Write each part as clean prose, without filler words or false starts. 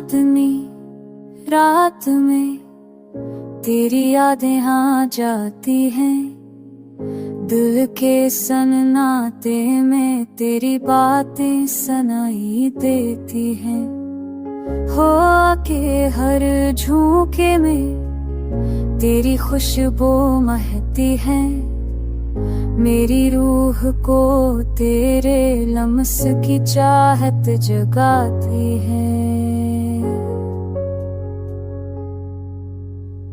चांदनी रात में तेरी यादें आ जाती हैं, दिल के सन्नाटे में तेरी बातें सुनाई देती हैं। हो के हर झोंके में तेरी खुशबू महकती है, मेरी रूह को तेरे लम्स की चाहत जगाती है।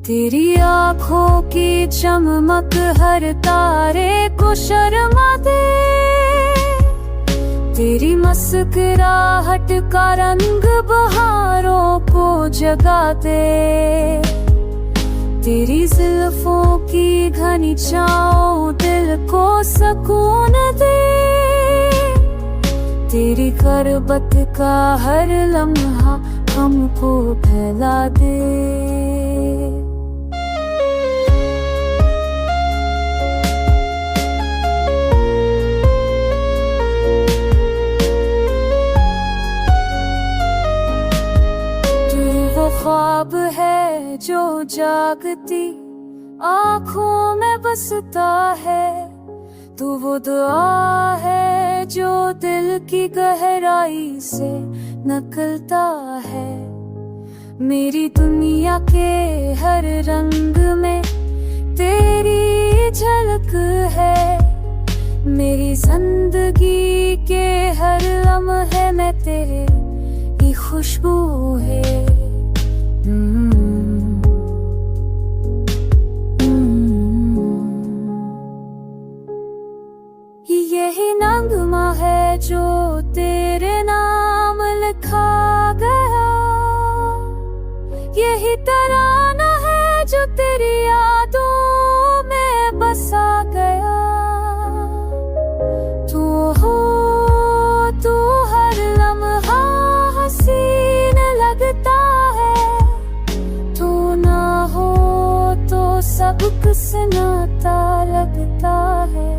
तेरी आँखों की चमक हर तारे को शर्मा दे, तेरी मुस्कुराहट का रंग बहारों को जगा दे, तेरी जुल्फों की घनी छाँव दिल को सुकून दे, तेरी गुर्बत का हर लम्हा हमको फैला दे। ख्वाब है जो जागती आँखों में बसता है, तू वो दुआ है जो दिल की गहराई से निकलता है। मेरी दुनिया के हर रंग में तेरी झलक है, मेरी जिंदगी के हर लम्हे में तेरी खुशबू है। यही नगमा है जो तेरे नाम लिखा गया, यही तराना है जो तेरी यादों में बसा गया। तू हो तू हर लम्हा हसीन लगता है, तू ना हो तो सब कुछ नाता लगता है।